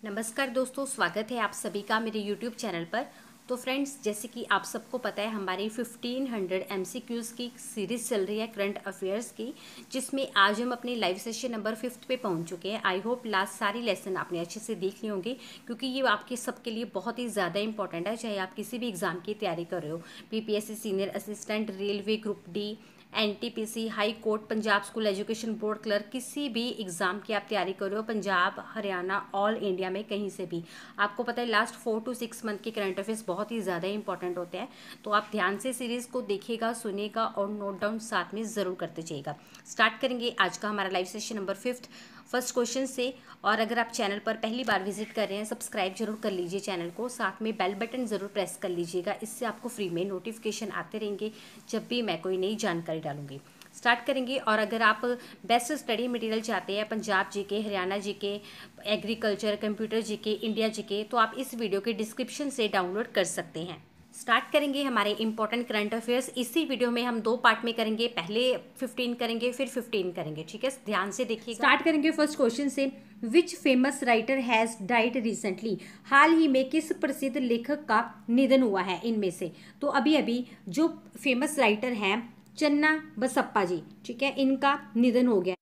नमस्कार दोस्तों, स्वागत है आप सभी का मेरे YouTube चैनल पर। तो फ्रेंड्स, जैसे कि आप सबको पता है हमारी 1500 MCQs की सीरीज़ चल रही है करंट अफेयर्स की, जिसमें आज हम अपनी लाइव सेशन नंबर 5 पे पहुंच चुके हैं। आई होप लास्ट सारी लेसन आपने अच्छे से देख लिए होंगे, क्योंकि ये आपके सबके लिए बहुत ही ज़्यादा इंपॉर्टेंट है। चाहे आप किसी भी एग्ज़ाम की तैयारी कर रहे हो, PPSC senior assistant, railway group D, NTPC, high court, Punjab school education board clerk, किसी भी एग्ज़ाम की आप तैयारी कर रहे हो, पंजाब, हरियाणा, ऑल इंडिया में कहीं से भी, आपको पता है लास्ट 4 to 6 मंथ के करंट अफेयर्स बहुत ही ज़्यादा इंपॉर्टेंट होते हैं। तो आप ध्यान से सीरीज़ को देखिएगा, सुनिएगा और नोट डाउन साथ में ज़रूर करते जाइएगा। स्टार्ट करेंगे आज का हमारा live session number 5 first question से। और अगर आप चैनल पर पहली बार विजिट कर रहे हैं, सब्सक्राइब जरूर कर लीजिए चैनल को, साथ में बेल बटन ज़रूर प्रेस कर लीजिएगा। इससे आपको फ्री में नोटिफिकेशन आते रहेंगे जब भी मैं कोई नई जानकारी डालूंगी। स्टार्ट करेंगे। और अगर आप बेस्ट स्टडी मटेरियल चाहते हैं, Punjab GK, Haryana GK, agriculture, computer GK, India GK, तो आप इस वीडियो के डिस्क्रिप्शन से डाउनलोड कर सकते हैं। स्टार्ट करेंगे हमारे इंपॉर्टेंट करंट अफेयर्स। इसी वीडियो में हम 2 पार्ट में करेंगे, पहले 15 करेंगे फिर 15 करेंगे, ठीक है, ध्यान से देखिएगा। स्टार्ट करेंगे फर्स्ट क्वेश्चन से। Which famous writer has died recently? हाल ही में किस प्रसिद्ध लेखक का निधन हुआ है इनमें से? तो अभी अभी जो फेमस राइटर हैं चन्ना बसप्पा जी, ठीक है, इनका निधन हो गया।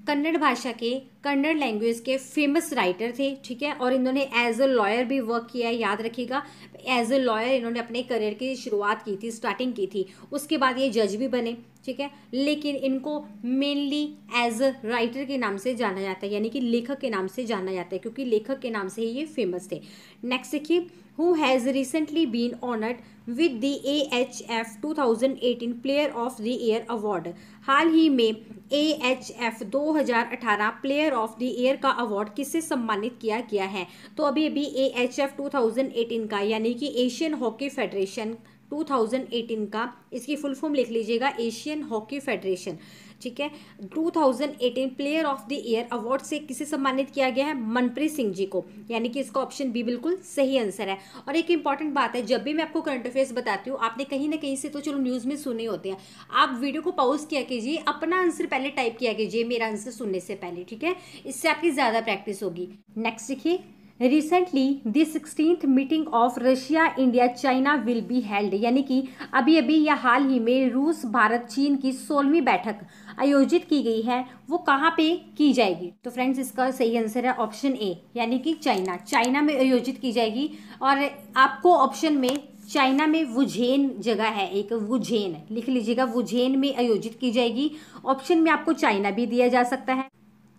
कन्नड़ भाषा के, कन्नड़ लैंग्वेज के फेमस राइटर थे, ठीक है, और इन्होंने एज अ लॉयर भी वर्क किया है, याद रखिएगा। एज अ लॉयर इन्होंने अपने करियर की शुरुआत की थी, स्टार्टिंग की थी, उसके बाद ये जज भी बने, ठीक है, लेकिन इनको मेनली एज अ राइटर के नाम से जाना जाता है, यानी कि लेखक के नाम से जाना जाता है, क्योंकि लेखक के नाम से ही ये फेमस थे। नेक्स्ट देखिए, who has recently been honoured with the AHF 2018 player of the year award? हाल ही में AHF 2018 player of the year का अवार्ड किससे सम्मानित किया गया है? तो अभी अभी AHF 2018 का, यानी कि एशियन हॉकी फेडरेशन 2018 का, इसकी फुल फॉर्म लिख लीजिएगा, एशियन हॉकी फेडरेशन, ठीक है, 2018 player of the year award से किसे सम्मानित किया गया है? मनप्रीत सिंह जी को, यानी कि इसका ऑप्शन बी बिल्कुल सही आंसर है। और एक इंपॉर्टेंट बात है, जब भी मैं आपको करंट अफेयर्स बताती हूँ, आपने कहीं ना कहीं से तो चलो न्यूज़ में सुने होते हैं, आप वीडियो को पॉज किया कीजिए, अपना आंसर पहले टाइप किया कीजिए मेरा आंसर सुनने से पहले, ठीक है, इससे आपकी ज़्यादा प्रैक्टिस होगी। नेक्स्ट देखिए, recently the 16th meeting of Russia India China will be held, यानी कि अभी अभी या हाल ही में रूस भारत चीन की 16वीं बैठक आयोजित की गई है, वो कहाँ पे की जाएगी? तो फ्रेंड्स, इसका सही आंसर है ऑप्शन ए, यानी कि चाइना, चाइना में आयोजित की जाएगी। और आपको ऑप्शन में चाइना में वुझेन जगह है, एक वुझेन लिख लीजिएगा, वुझेन में आयोजित की जाएगी। ऑप्शन में आपको चाइना भी दिया जा सकता है,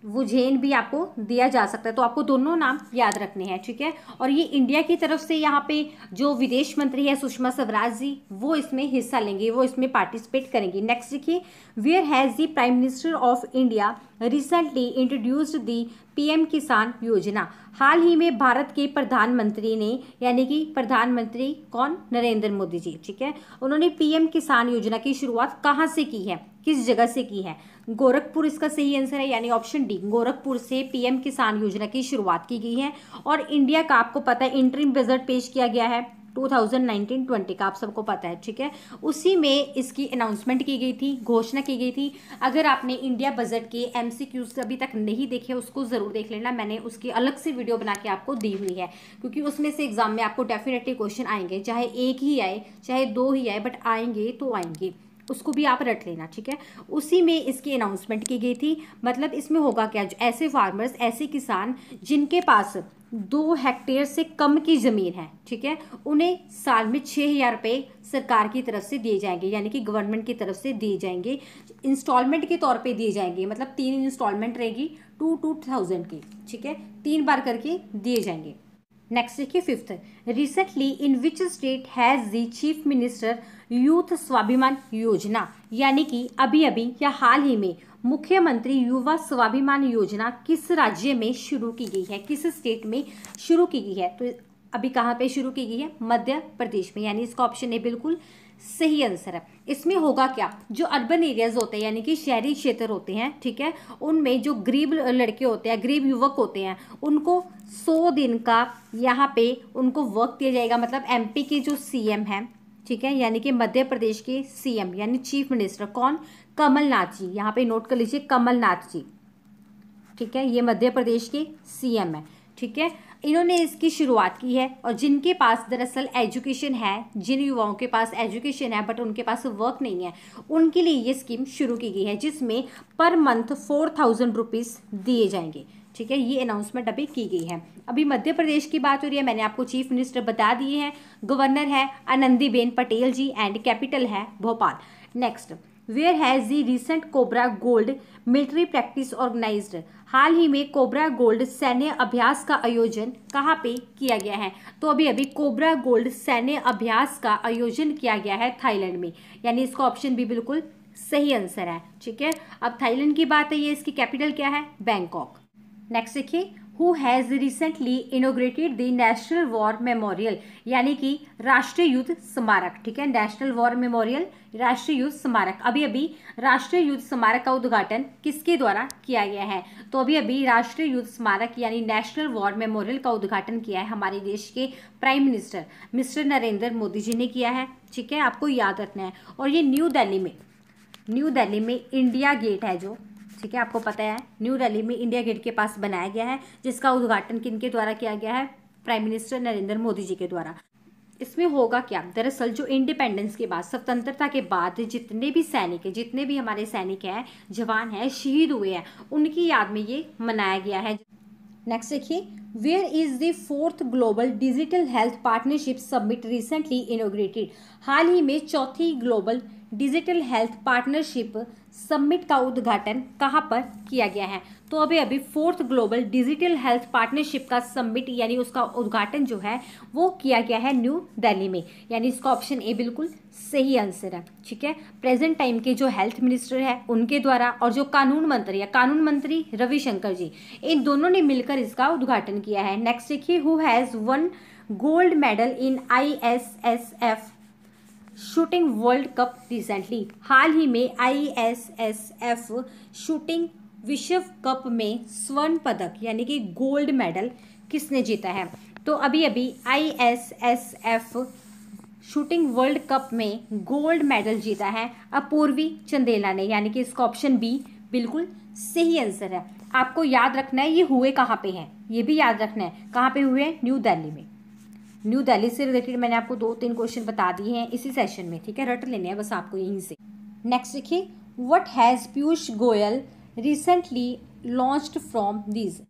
वुझेन भी आपको दिया जा सकता है, तो आपको दोनों नाम याद रखने हैं, ठीक है। और ये इंडिया की तरफ से यहाँ पे जो विदेश मंत्री है सुषमा स्वराज जी, वो इसमें हिस्सा लेंगे, वो इसमें पार्टिसिपेट करेंगे। नेक्स्ट देखिए, where has the prime minister of India recently introduced the PM Kisan योजना? हाल ही में भारत के प्रधानमंत्री ने, यानी कि प्रधानमंत्री कौन? नरेंद्र मोदी जी, ठीक है, उन्होंने PM किसान योजना की शुरुआत कहाँ से की है, किस जगह से की है? गोरखपुर इसका सही आंसर है, यानी ऑप्शन डी, गोरखपुर से PM किसान योजना की शुरुआत की गई है। और इंडिया का आपको पता है इंटरिम बजट पेश किया गया है 2019-20 का, आप सबको पता है, ठीक है, उसी में इसकी अनाउंसमेंट की गई थी, घोषणा की गई थी। अगर आपने इंडिया बजट के MCQs अभी तक नहीं देखे, उसको जरूर देख लेना, मैंने उसकी अलग से वीडियो बना के आपको दी हुई है, क्योंकि उसमें से एग्जाम में आपको डेफिनेटली क्वेश्चन आएंगे, चाहे एक ही आए चाहे 2 ही आए, बट आएंगे तो आएंगे, उसको भी आप रट लेना, ठीक है। उसी में इसकी अनाउंसमेंट की गई थी। मतलब इसमें होगा क्या, जो ऐसे फार्मर्स, ऐसे किसान जिनके पास 2 हेक्टेयर से कम की जमीन है, ठीक है, उन्हें साल में 6,000 रुपये सरकार की तरफ से दिए जाएंगे, यानी कि गवर्नमेंट की तरफ से दिए जाएंगे, इंस्टॉलमेंट के तौर पे दिए जाएंगे, मतलब 3 इंस्टॉलमेंट रहेगी 2,000 की, ठीक है, 3 बार करके दिए जाएंगे। नेक्स्ट देखिए, 5th, recently in which state has the chief minister youth स्वाभिमान योजना? यानी कि अभी अभी या हाल ही में मुख्यमंत्री युवा स्वाभिमान योजना किस राज्य में शुरू की गई है, किस स्टेट में शुरू की गई है? तो अभी कहाँ पे शुरू की गई है? मध्य प्रदेश में, यानी इसका ऑप्शन ए बिल्कुल सही आंसर है। इसमें होगा क्या, जो अर्बन एरियाज होते हैं, यानी कि शहरी क्षेत्र होते हैं, ठीक है, उनमें जो गरीब लड़के होते हैं, गरीब युवक होते हैं, उनको 100 दिन का यहाँ पे उनको वर्क दिया जाएगा। मतलब MP के जो CM हैं, ठीक है, यानी कि मध्य प्रदेश के CM यानी चीफ मिनिस्टर कौन? कमलनाथ जी, यहाँ पे नोट कर लीजिए, कमलनाथ जी, ठीक है, ये मध्य प्रदेश के CM है, ठीक है, इन्होंने इसकी शुरुआत की है। और जिनके पास दरअसल एजुकेशन है, जिन युवाओं के पास एजुकेशन है बट उनके पास वर्क नहीं है, उनके लिए ये स्कीम शुरू की गई है, जिसमें पर मंथ 4000 रुपीज़ दिए जाएंगे। ठीक है, ये अनाउंसमेंट अभी की गई है। अभी मध्य प्रदेश की बात हो रही है, मैंने आपको चीफ मिनिस्टर बता दिए हैं, गवर्नर है आनंदीबेन पटेल जी एंड कैपिटल है Bhopal. Next, where has the recent Cobra Gold military practice organised. हाल ही में कोबरा गोल्ड सैन्य अभ्यास का आयोजन कहाँ पे किया गया है? तो अभी कोबरा गोल्ड सैन्य अभ्यास का आयोजन किया गया है थाईलैंड में, यानी इसका ऑप्शन भी बिल्कुल सही आंसर है। ठीक है, अब थाईलैंड की बात है, ये इसकी कैपिटल क्या है? बैंकॉक। नेक्स्ट देखिए, who has recently inaugurated the national war memorial, यानी कि राष्ट्रीय युद्ध स्मारक। ठीक है, नेशनल वॉर मेमोरियल, राष्ट्रीय युद्ध स्मारक। अभी राष्ट्रीय युद्ध स्मारक का उद्घाटन किसके द्वारा किया गया है? तो अभी राष्ट्रीय युद्ध स्मारक यानी नेशनल वॉर मेमोरियल का उद्घाटन किया है हमारे देश के prime minister mister Narendra Modi ji ने किया है। ठीक है, आपको याद रखना है। और ये न्यू दिल्ली में इंडिया गेट है जो, ठीक है, आपको पता है न्यू दिल्ली में इंडिया गेट के पास बनाया गया है, जिसका उद्घाटन किनके द्वारा किया गया है? प्राइम मिनिस्टर नरेंद्र मोदी जी के द्वारा। इसमें होगा क्या? दरअसल जो इंडिपेंडेंस के बाद, स्वतंत्रता के बाद जितने भी हमारे सैनिक हैं, जवान हैं, शहीद हुए हैं, उनकी याद में ये मनाया गया है। नेक्स्ट देखिए, where is the 4th global digital health partnership summit recently inaugurated. हाल ही में 4थी global digital health partnership summit का उद्घाटन कहाँ पर किया गया है? तो अभी 4th global digital health partnership का समिट यानी उसका उद्घाटन जो है वो किया गया है न्यू दिल्ली में, यानी इसका ऑप्शन ए बिल्कुल सही आंसर है। ठीक है, प्रेजेंट टाइम के जो हेल्थ मिनिस्टर है उनके द्वारा और जो कानून मंत्री रविशंकर जी, इन दोनों ने मिलकर इसका उद्घाटन किया है। नेक्स्ट देखिए, who has won gold medal in ISSF shooting world cup recently. हाल ही में ISSF शूटिंग विश्व कप में स्वर्ण पदक यानी कि गोल्ड मेडल किसने जीता है? तो अभी ISSF शूटिंग वर्ल्ड कप में गोल्ड मेडल जीता है अपूर्वी चंदेला ने, यानी कि इसका ऑप्शन बी बिल्कुल सही आंसर है। आपको याद रखना है ये हुए कहाँ पे हैं, ये भी याद रखना है कहाँ पे हुए हैं? न्यू दिल्ली में। न्यू दिल्ली से रिलेटेड मैंने आपको 2-3 क्वेश्चन बता दिए हैं इसी सेशन में। ठीक है, रट लेने हैं बस आपको यहीं से। नेक्स्ट देखिए, what has Piyush Goyal recently launched from these.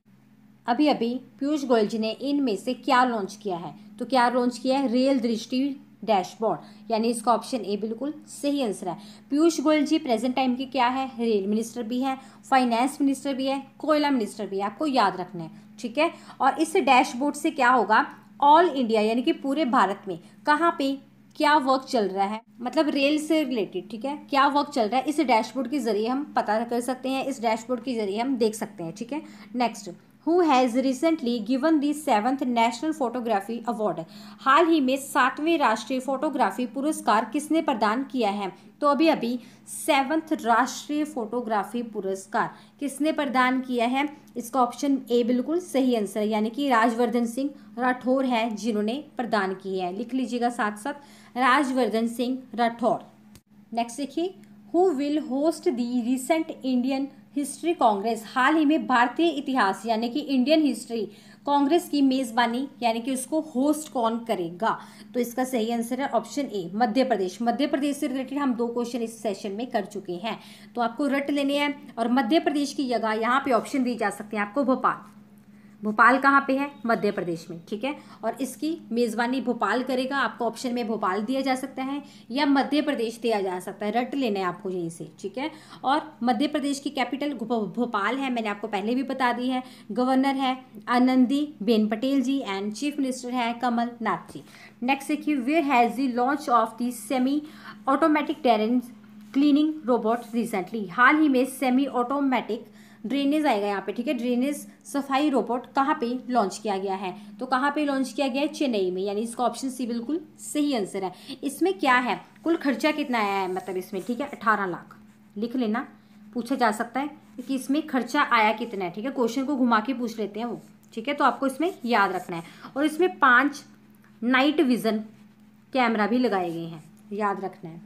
अभी पीयूष गोयल जी ने इनमें से क्या लॉन्च किया है? तो क्या लॉन्च किया है? रेल दृष्टि डैशबोर्ड, यानी इसका ऑप्शन ए बिल्कुल सही आंसर है। पीयूष गोयल जी प्रेजेंट टाइम के क्या है? रेल मिनिस्टर भी है, फाइनेंस मिनिस्टर भी है, कोयला मिनिस्टर भी है, आपको याद रखना है। ठीक है, और इस डैशबोर्ड से क्या होगा? ऑल इंडिया यानी कि पूरे भारत में कहाँ पे क्या वर्क चल रहा है, मतलब रेल से रिलेटेड, ठीक है, क्या वर्क चल रहा है, इस डैशबोर्ड के जरिए हम पता कर सकते हैं, इस डैशबोर्ड के जरिए हम देख सकते हैं। ठीक है, next, who has recently given the 7th national photography award. हाल ही में 7वें राष्ट्रीय फोटोग्राफी पुरस्कार किसने प्रदान किया है? तो अभी 7th राष्ट्रीय फोटोग्राफी पुरस्कार किसने प्रदान किया है? इसका ऑप्शन ए बिल्कुल सही आंसर है, यानी कि राजवर्धन सिंह राठौर है जिन्होंने प्रदान की है। लिख लीजिएगा साथ साथ, राजवर्धन सिंह राठौर। नेक्स्ट देखिए, who will host the recent Indian History Congress. हाल ही में भारतीय इतिहास यानी कि इंडियन हिस्ट्री कांग्रेस की मेजबानी यानी कि उसको होस्ट कौन करेगा? तो इसका सही आंसर है ऑप्शन ए मध्य प्रदेश। मध्य प्रदेश से रिलेटेड हम 2 क्वेश्चन इस सेशन में कर चुके हैं, तो आपको रट लेने हैं। और मध्य प्रदेश की जगह यहाँ पे ऑप्शन दी जा सकते हैं आपको भोपाल कहाँ पे है? मध्य प्रदेश में। ठीक है, और इसकी मेज़बानी भोपाल करेगा, आपको ऑप्शन में भोपाल दिया जा सकता है या मध्य प्रदेश दिया जा सकता है, रट लेना है आपको यहीं से। ठीक है, और मध्य प्रदेश की कैपिटल भोपाल है, मैंने आपको पहले भी बता दी है। गवर्नर है Anandiben Patel ji and chief minister है कमलनाथ जी। नेक्स्ट देखिए, where has the launch of the semi automatic drainage cleaning robot recently. हाल ही में सेमी ऑटोमेटिक ड्रेनेज आएगा यहाँ पे। ठीक है, ड्रेनेज सफाई रोबोट कहाँ पे लॉन्च किया गया है? तो कहाँ पे लॉन्च किया गया है? चेन्नई में, यानी इसका ऑप्शन सी बिल्कुल सही आंसर है। इसमें क्या है, कुल खर्चा कितना आया है मतलब इसमें? ठीक है, 18 लाख लिख लेना, पूछा जा सकता है कि इसमें खर्चा आया कितना है। ठीक है, क्वेश्चन को घुमा के पूछ लेते हैं वो। ठीक है, तो आपको इसमें याद रखना है। और इसमें 5 नाइट विजन कैमरा भी लगाए गए हैं, याद रखना है।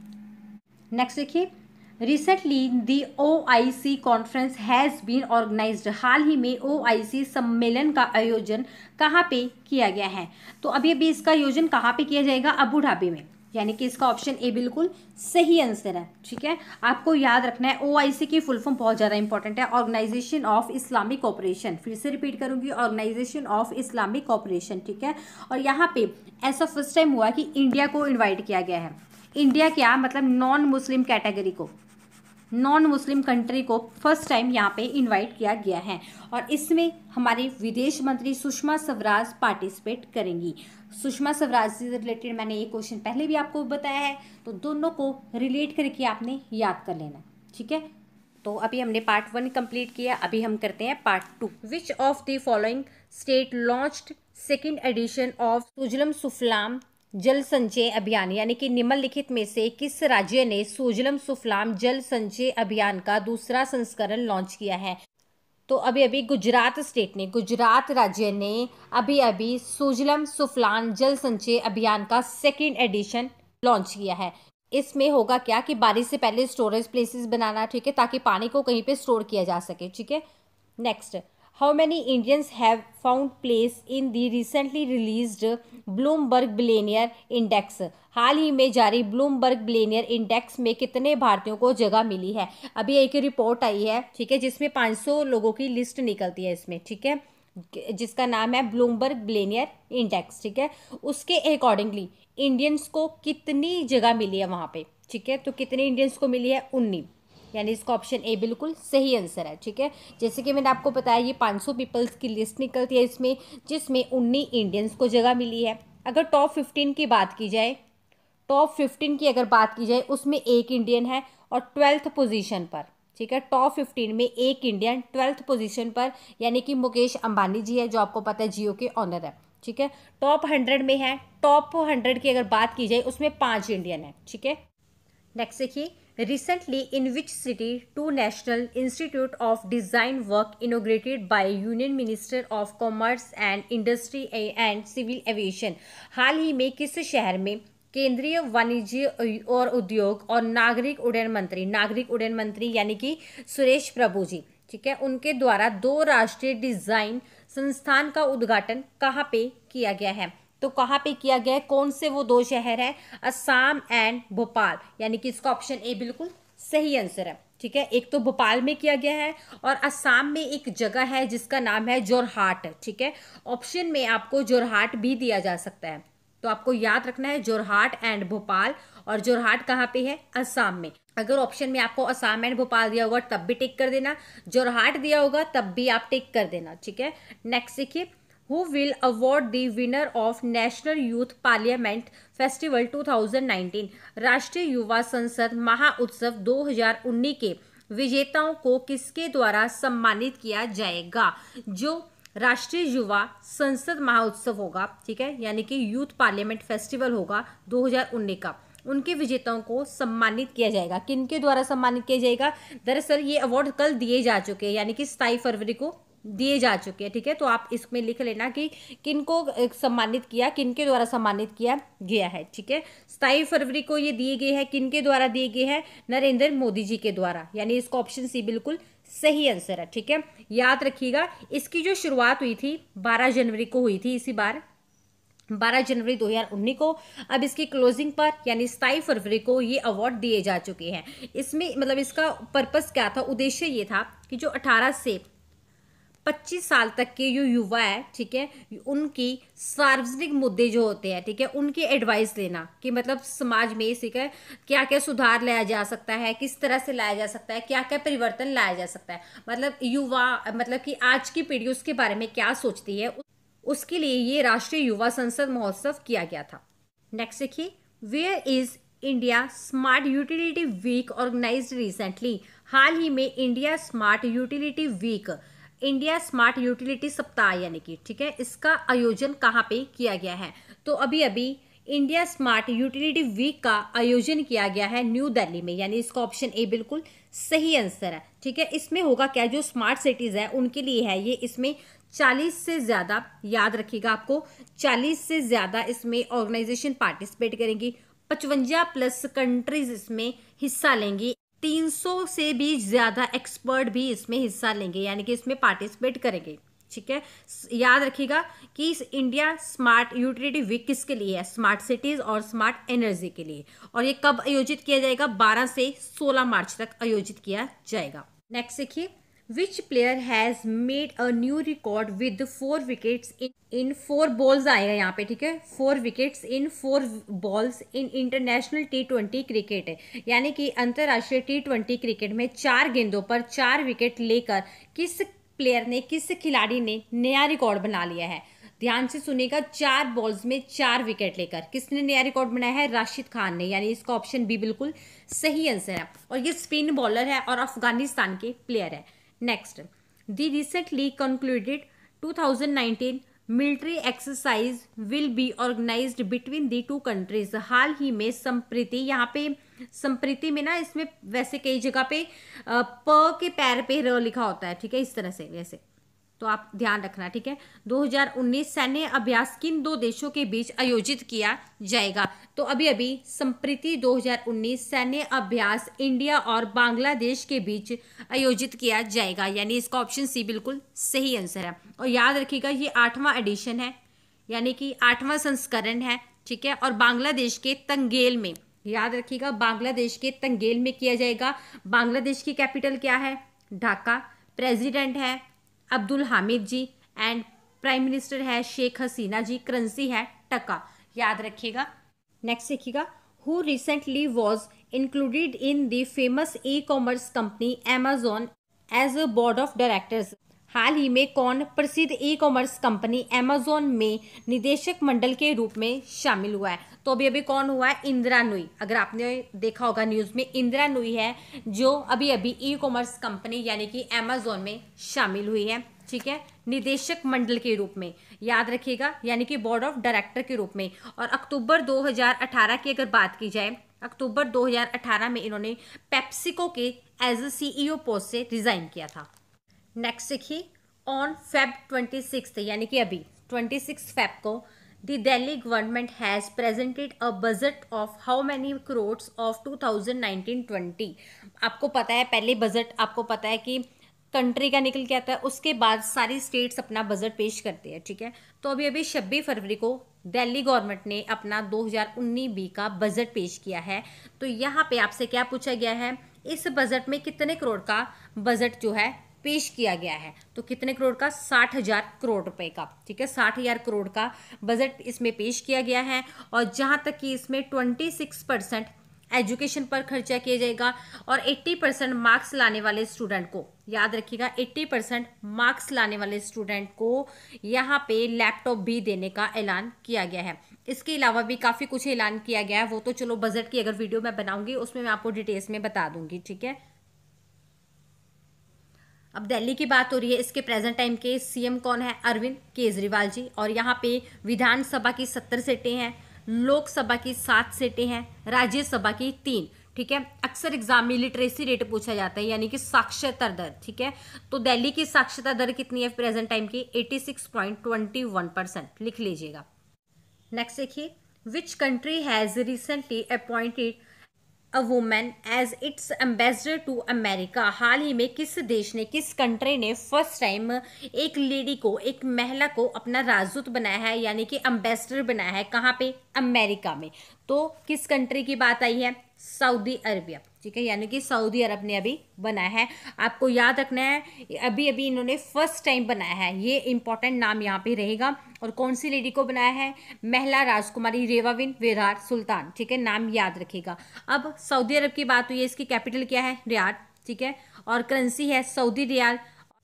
नेक्स्ट देखिए, recently the OIC conference has been organised. हाल ही में OIC सम्मेलन का आयोजन कहाँ पे किया गया है? तो अभी अभी इसका आयोजन कहाँ पे किया जाएगा? अबू धाबी में, यानी कि इसका ऑप्शन ए बिल्कुल सही आंसर है। ठीक है, आपको याद रखना है OIC की फुल फॉर्म बहुत ज़्यादा इंपॉर्टेंट है, ऑर्गेनाइजेशन ऑफ इस्लामिक कोऑपरेशन। फिर से रिपीट करूंगी, ऑर्गेनाइजेशन ऑफ इस्लामिक कोऑपरेशन। ठीक है, और यहाँ पे ऐसा फर्स्ट टाइम हुआ कि इंडिया को इन्वाइट किया गया है। इंडिया क्या मतलब नॉन मुस्लिम कैटेगरी को, नॉन मुस्लिम कंट्री को फर्स्ट टाइम यहाँ पे इनवाइट किया गया है, और इसमें हमारी विदेश मंत्री सुषमा स्वराज पार्टिसिपेट करेंगी। सुषमा स्वराज से रिलेटेड मैंने ये क्वेश्चन पहले भी आपको बताया है, तो दोनों को रिलेट करके आपने याद कर लेना। ठीक है, तो अभी हमने पार्ट 1 कंप्लीट किया, अभी हम करते हैं part 2। Which of the following state launched second edition of Sujalam Sufalam Jal Sanchay अभियान, यानी कि निम्नलिखित में से किस राज्य ने सुजलम सुफलाम जल संचय अभियान का दूसरा संस्करण लॉन्च किया है? तो अभी अभी गुजरात स्टेट ने, गुजरात राज्य ने अभी अभी सुजलम सुफलाम जल संचय अभियान का सेकेंड एडिशन लॉन्च किया है। इसमें होगा क्या कि बारिश से पहले स्टोरेज प्लेसेस बनाना, ठीक है, ताकि पानी को कहीं पे स्टोर किया जा सके। ठीक है, next, how many Indians have found place in the recently released Bloomberg billionaire index. हाल ही में जारी ब्लूमबर्ग बिलियनियर इंडेक्स में कितने भारतीयों को जगह मिली है? अभी एक रिपोर्ट आई है, ठीक है, जिसमें 500 लोगों की लिस्ट निकलती है इसमें, ठीक है, जिसका नाम है ब्लूमबर्ग बिलियनियर इंडेक्स। ठीक है, उसके अकॉर्डिंगली इंडियंस को कितनी जगह मिली है वहाँ पे? ठीक है, तो कितने इंडियंस को मिली है? 19, यानी इसका ऑप्शन ए बिल्कुल सही आंसर है। ठीक है, जैसे कि मैंने आपको बताया ये 500 पीपल्स की लिस्ट निकलती है इसमें, जिसमें 19 इंडियंस को जगह मिली है। अगर टॉप 15 की बात की जाए, टॉप 15 की अगर बात की जाए उसमें एक इंडियन है और 12th पोजीशन पर। ठीक है, टॉप 15 में एक इंडियन 12th पोजीशन पर, यानी कि मुकेश अंबानी जी है, जो आपको पता है जियो के ऑनर है। ठीक है, टॉप 100 में है, टॉप 100 की अगर बात की जाए उसमें 5 इंडियन है। ठीक है, नेक्स्ट देखिए, recently in which city 2 national institute of design were inaugurated by union minister of commerce and industry and civil aviation. हाल ही में किस शहर में केंद्रीय वाणिज्य और उद्योग और नागरिक उड्डयन मंत्री यानी कि सुरेश प्रभु जी, ठीक है, उनके द्वारा 2 राष्ट्रीय डिजाइन संस्थान का उद्घाटन कहाँ पे किया गया है? तो कहाँ पे किया गया है? कौन से वो 2 शहर है? असम एंड भोपाल, यानी कि इसका ऑप्शन ए बिल्कुल सही आंसर है। ठीक है, एक तो भोपाल में किया गया है और असम में एक जगह है जिसका नाम है जोरहाट। ठीक है, ऑप्शन में आपको जोरहाट भी दिया जा सकता है, तो आपको याद रखना है जोरहाट एंड भोपाल, और जोरहाट कहाँ पे है? असम में। अगर ऑप्शन में आपको असम एंड भोपाल दिया होगा तब भी टिक कर देना, जोरहाट दिया होगा तब भी आप टिक कर देना। ठीक है, नेक्स्ट देखिए, Who will award the winner of National Youth Parliament Festival 2019? राष्ट्रीय युवा संसद महाउत्सव 2019 के विजेताओं को किसके द्वारा सम्मानित किया जाएगा? जो राष्ट्रीय युवा संसद महाउत्सव होगा, ठीक है, यानी कि यूथ पार्लियामेंट फेस्टिवल होगा 2019 का, उनके विजेताओं को सम्मानित किया जाएगा। किनके द्वारा सम्मानित किया जाएगा? दरअसल ये अवार्ड कल दिए जा चुके हैं, यानी कि 27 फरवरी को दिए जा चुके हैं। ठीक है, तो आप इसमें लिख लेना कि किनको सम्मानित किया, किनके द्वारा सम्मानित किया गया है। ठीक है, 27 फरवरी को ये दिए गए हैं, किनके द्वारा दिए गए हैं? नरेंद्र मोदी जी के द्वारा, यानी इसका ऑप्शन सी बिल्कुल सही आंसर है। ठीक है, याद रखिएगा, इसकी जो शुरुआत हुई थी 12 जनवरी को हुई थी, इसी बार 12 जनवरी 2019 को। अब इसकी क्लोजिंग पर यानी 27 फरवरी को ये अवार्ड दिए जा चुके हैं। इसमें मतलब इसका पर्पस क्या था, उद्देश्य ये था कि जो 18 से 25 साल तक के जो युवा है, ठीक है, उनकी सार्वजनिक मुद्दे जो होते हैं, ठीक है, उनकी एडवाइस लेना कि मतलब समाज में, ठीक है, क्या क्या सुधार लाया जा सकता है, किस तरह से लाया जा सकता है, क्या क्या परिवर्तन लाया जा सकता है, मतलब युवा, मतलब कि आज की पीढ़ी उसके बारे में क्या सोचती है, उसके लिए ये राष्ट्रीय युवा संसद महोत्सव किया गया था। नेक्स्ट देखिए, where is India smart utility week organised recently. हाल ही में India smart utility week, India smart utility सप्ताह यानी कि, ठीक है, इसका आयोजन कहाँ पे किया गया है? तो अभी अभी इंडिया स्मार्ट यूटिलिटी वीक का आयोजन किया गया है न्यू दिल्ली में, यानी इसका ऑप्शन ए बिल्कुल सही आंसर है। ठीक है, इसमें होगा क्या, जो स्मार्ट सिटीज है उनके लिए है ये, इसमें 40 से ज़्यादा, याद रखिएगा आपको, 40 से ज़्यादा इसमें ऑर्गेनाइजेशन पार्टिसिपेट करेंगी, 55+ कंट्रीज इसमें हिस्सा लेंगी, 300 से भी ज़्यादा एक्सपर्ट भी इसमें हिस्सा लेंगे, यानी कि इसमें पार्टिसिपेट करेंगे। ठीक है, याद रखिएगा कि इस इंडिया स्मार्ट यूटिलिटी वीक किसके लिए है, स्मार्ट सिटीज और स्मार्ट एनर्जी के लिए। और ये कब आयोजित किया जाएगा, 12 से 16 मार्च तक आयोजित किया जाएगा। नेक्स्ट देखिए, विच player has made a new record with 4 wickets in 4 balls आएगा यहाँ पे। ठीक है, 4 wickets in 4 balls in international T20 cricket है, यानी कि अंतर्राष्ट्रीय T20 क्रिकेट में 4 गेंदों पर 4 विकेट लेकर किस प्लेयर ने, किस खिलाड़ी ने नया रिकॉर्ड बना लिया है। ध्यान से सुनिएगा, 4 बॉल्स में 4 विकेट लेकर किसने नया रिकॉर्ड बनाया है, राशिद खान ने, यानी इसका ऑप्शन बी बिल्कुल सही आंसर है। और ये स्पिन बॉलर है और अफगानिस्तान के प्लेयर है। Next, the recently concluded 2019 military exercise will be organised between the 2 countries. हाल ही में संप्रीति, यहाँ पे संप्रीति में ना, इसमें वैसे कई जगह पे प के पैर पे र लिखा होता है। ठीक है, इस तरह से वैसे, तो आप ध्यान रखना। ठीक है, 2019 सैन्य अभ्यास किन 2 देशों के बीच आयोजित किया जाएगा। तो अभी अभी संप्रीति 2019 सैन्य अभ्यास इंडिया और बांग्लादेश के बीच आयोजित किया जाएगा, यानी इसका ऑप्शन सी बिल्कुल सही आंसर है। और याद रखिएगा, ये 8वां एडिशन है, यानी कि 8वां संस्करण है। ठीक है, और बांग्लादेश के तंगेल में, याद रखिएगा, बांग्लादेश के तंगेल में किया जाएगा। बांग्लादेश की कैपिटल क्या है, ढाका। प्रेसिडेंट है अब्दुल हामिद जी एंड प्राइम मिनिस्टर है शेख हसीना जी। करेंसी है टका, याद रखिएगा। नेक्स्ट देखिएगा, who recently was included in the famous e commerce company Amazon as a board of directors. हाल ही में कौन प्रसिद्ध ई कॉमर्स कंपनी Amazon में निदेशक मंडल के रूप में शामिल हुआ है। तो अभी अभी कौन हुआ है, इंदिरा नुई। अगर आपने देखा होगा न्यूज़ में, इंदिरा नुई है जो अभी अभी ई कॉमर्स कंपनी यानी कि Amazon में शामिल हुई है। ठीक है, निदेशक मंडल के रूप में, याद रखिएगा, यानी कि बोर्ड ऑफ डायरेक्टर के रूप में। और अक्टूबर 2018 की अगर बात की जाए, अक्टूबर 2018 में इन्होंने पेप्सिको के एज अ CEO पोस्ट से रिजाइन किया था। नेक्स्ट देखिए, ऑन Feb 26 यानी कि अभी 26 Feb को the Delhi government has presented a budget of how many crores of 2019-20। आपको पता है, पहले बजट आपको पता है कि कंट्री का निकल के आता है, उसके बाद सारी स्टेट्स अपना बजट पेश करते हैं। ठीक है, तो अभी अभी 26 फरवरी को दिल्ली गवर्नमेंट ने अपना 2019-20 का बजट पेश किया है। तो यहाँ पे आपसे क्या पूछा गया है, इस बजट में कितने करोड़ का बजट जो है पेश किया गया है। तो कितने करोड़ का, 60,000 करोड़ रुपए का। ठीक है, 60,000 करोड़ का बजट इसमें पेश किया गया है। और जहां तक कि इसमें 26% एजुकेशन पर खर्चा किया जाएगा और 80% मार्क्स लाने वाले स्टूडेंट को, याद रखिएगा, 80% मार्क्स लाने वाले स्टूडेंट को यहाँ पे लैपटॉप भी देने का ऐलान किया गया है। इसके अलावा भी काफ़ी कुछ ऐलान किया गया है, वो तो चलो बजट की अगर वीडियो मैं बनाऊंगी उसमें मैं आपको डिटेल्स में बता दूंगी। ठीक है, अब दिल्ली की बात हो रही है, इसके प्रेजेंट टाइम के CM कौन है, अरविंद केजरीवाल जी। और यहाँ पे विधानसभा की 70 सीटें हैं, लोकसभा की 7 सीटें हैं, राज्यसभा की 3। ठीक है, अक्सर एग्जाम में लिटरेसी रेट पूछा जाता है, यानी कि साक्षरता दर। ठीक है, तो दिल्ली की साक्षरता दर कितनी है प्रेजेंट टाइम की, 86.21%, लिख लीजिएगा। नेक्स्ट देखिए, which country has recently appointed a women as its ambassador to America. हाल ही में किस देश ने, किस कंट्री ने फर्स्ट टाइम एक लेडी को, एक महिला को अपना राजदूत बनाया है, यानी कि एम्बेसडर बनाया है, कहाँ पे, अमेरिका में। तो किस कंट्री की बात आई है, सऊदी अरबिया। ठीक है, यानी कि सऊदी अरब ने अभी बनाया है। आपको याद रखना है, अभी अभी इन्होंने फर्स्ट टाइम बनाया है, ये इंपॉर्टेंट नाम यहाँ पे रहेगा। और कौन सी लेडी को बनाया है, महिला राजकुमारी रेवाविन वेरार सुल्तान। ठीक है, नाम याद रखिएगा। अब सऊदी अरब की बात हुई है, इसकी कैपिटल क्या है, रियाद। ठीक है, और करेंसी है सऊदी रियाल,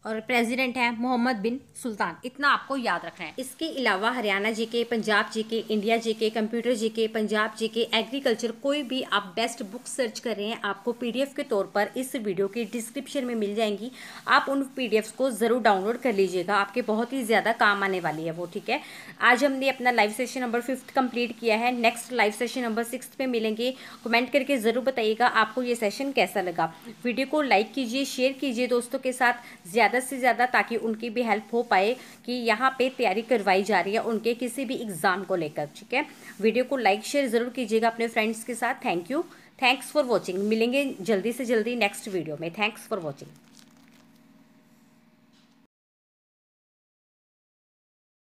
और प्रेसिडेंट है मोहम्मद बिन सुल्तान। इतना आपको याद रखना है। इसके अलावा Haryana GK, Punjab GK, India GK, computer GK, Punjab GK, agriculture, कोई भी आप बेस्ट बुक सर्च कर रहे हैं, आपको PDF के तौर पर इस वीडियो के डिस्क्रिप्शन में मिल जाएंगी। आप उन PDFs को ज़रूर डाउनलोड कर लीजिएगा, आपके बहुत ही ज़्यादा काम आने वाली है वो। ठीक है, आज हमने अपना लाइव सेशन नंबर 5 कंप्लीट किया है। नेक्स्ट लाइव सेशन नंबर 6 पे मिलेंगे। कमेंट करके ज़रूर बताइएगा आपको ये सेशन कैसा लगा। वीडियो को लाइक कीजिए, शेयर कीजिए दोस्तों के साथ ज़्यादा से ज़्यादा, ताकि उनकी भी हेल्प हो पाए कि यहाँ पे तैयारी करवाई जा रही है उनके किसी भी एग्ज़ाम को लेकर। ठीक है, वीडियो को लाइक शेयर ज़रूर कीजिएगा अपने फ्रेंड्स के साथ। Thank you. Thanks for watching. मिलेंगे जल्दी से जल्दी नेक्स्ट वीडियो में। Thanks for watching.